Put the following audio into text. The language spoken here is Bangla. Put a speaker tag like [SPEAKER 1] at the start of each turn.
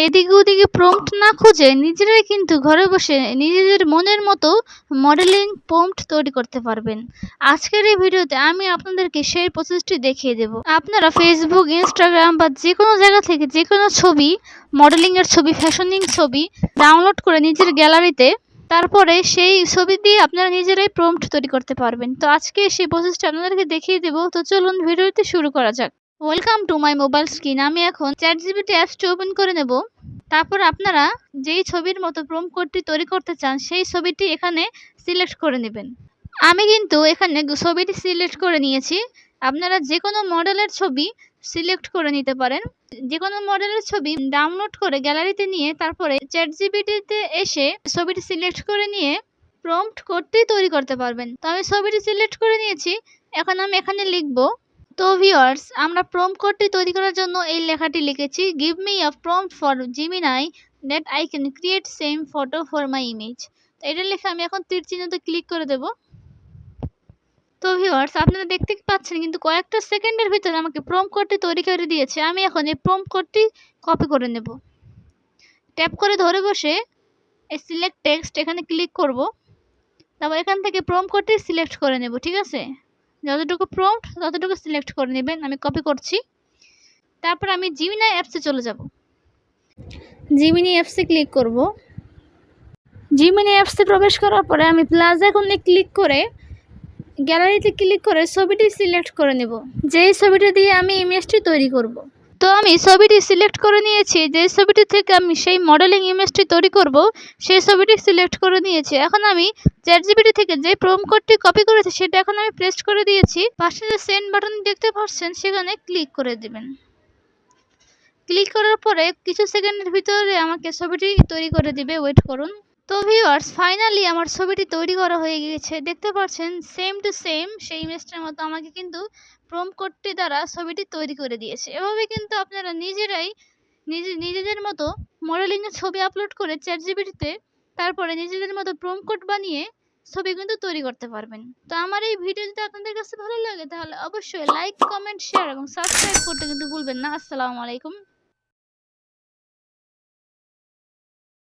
[SPEAKER 1] এদিকে ওদিকে প্রম্পট না খুঁজে নিজেরাই কিন্তু ঘরে বসে নিজেদের মনের মতো মডেলিং প্রম্পট তৈরি করতে পারবেন। আজকের এই ভিডিওতে আমি আপনাদেরকে সেই প্রসেসটি দেখিয়ে দেব। আপনারা ফেসবুক, ইনস্টাগ্রাম বা যে কোনো জায়গা থেকে যে কোনো ছবি, মডেলিংয়ের ছবি, ফ্যাশনিং ছবি ডাউনলোড করে নিজের গ্যালারিতে তারপরে সেই ছবি দিয়ে আপনারা নিজেরাই প্রম্পট তৈরি করতে পারবেন। তো আজকে সেই প্রসেসটা আপনাদেরকে দেখিয়ে দেব। তো চলুন ভিডিওটি শুরু করা যাক। Welcome to my mobile screen. আমি এখন চ্যাটজিপিটি অ্যাপসটি ওপেন করে নেব। তারপর আপনারা যেই ছবির মতো প্রম্পট কোডটি তৈরি করতে চান সেই ছবিটি এখানে সিলেক্ট করে নেবেন। আমি কিন্তু এখানে ছবিটি সিলেক্ট করে নিয়েছি। আপনারা যে কোনো মডেলের ছবি সিলেক্ট করে নিতে পারেন। যে কোনো মডেলের ছবি ডাউনলোড করে গ্যালারিতে নিয়ে তারপরে চ্যাটজিপিটিতে এসে ছবিটি সিলেক্ট করে নিয়ে প্রম্পট কোডটি তৈরি করতে পারবেন। তো আমি ছবিটি সিলেক্ট করে নিয়েছি। এখন আমি এখানে লিখব। তো ভিউয়ার্স, আমরা প্রম্পট কোডটি তৈরি করার জন্য এই লেখাটি লিখেছি, give me a prompt for Gemini that I can create same photo for my image. তো এটা লিখে আমি এখন তীর চিহ্নতে ক্লিক করে দেব। তো ভিউয়ার্স, আপনারা দেখতে পাচ্ছেন কিন্তু কয়েকটা সেকেন্ডের ভিতরে আমাকে প্রম্পট কোডটি তৈরি করে দিয়েছে। আমি এখন এই প্রম্পট কোডটি কপি করে নেব। ট্যাপ করে ধরে বসে এই সিলেক্ট টেক্সট এখানে ক্লিক করব। তারপর এখান থেকে প্রম্পট কোডটি সিলেক্ট করে নেব। ঠিক আছে, যতটুকু প্রম্পট ততটুকু সিলেক্ট করে নেবেন। আমি কপি করছি। তারপর আমি জিমিনি অ্যাপসে চলে যাব। জিমিনি অ্যাপসে ক্লিক করব। জিমিনি অ্যাপসে প্রবেশ করার পরে আমি প্লাস আইকনে ক্লিক করে গ্যালারিতে ক্লিক করে ছবিটি সিলেক্ট করে নেব, যেই ছবিটি দিয়ে আমি ইমেজটি তৈরি করব। তো আমি ছবিটি সিলেক্ট করে নিয়েছি। যে ছবিটি থেকে আমি সেই মডেলিং ইমেজটি তৈরি করব সেই ছবিটি সিলেক্ট করে নিয়েছি। এখন আমি চ্যাটজিপিটি থেকে যে প্রম্পট কোডটি কপি করেছি সেটা এখন আমি পেস্ট করে দিয়েছি। পাশে যে সেন্ড বাটন দেখতে পাচ্ছেন সেখানে ক্লিক করে দেবেন। ক্লিক করার পরে কিছু সেকেন্ডের ভিতরে আমাকে ছবিটি তৈরি করে দিবে। ওয়েট করুন। তো ভিউয়ার্স, ফাইনালি আমার ছবিটি তৈরি করা হয়ে গিয়েছে। দেখতে পাচ্ছেন সেম টু সেম সেই ইমেজটার মতো আমাকে কিন্তু প্রম্পট কোডটি দ্বারা ছবিটি তৈরি করে দিয়েছে। এভাবে কিন্তু আপনারা নিজেরাই নিজেদের মতো মডেলিংয়ের ছবি আপলোড করে চ্যাটজিপিটিতে তারপরে নিজেদের মতো প্রম্পট কোড বানিয়ে ছবি কিন্তু তৈরি করতে পারবেন। তো আমার এই ভিডিও যদি আপনাদের কাছে ভালো লাগে তাহলে অবশ্যই লাইক, কমেন্ট, শেয়ার এবং সাবস্ক্রাইব করতে কিন্তু ভুলবেন না। আসসালামু আলাইকুম।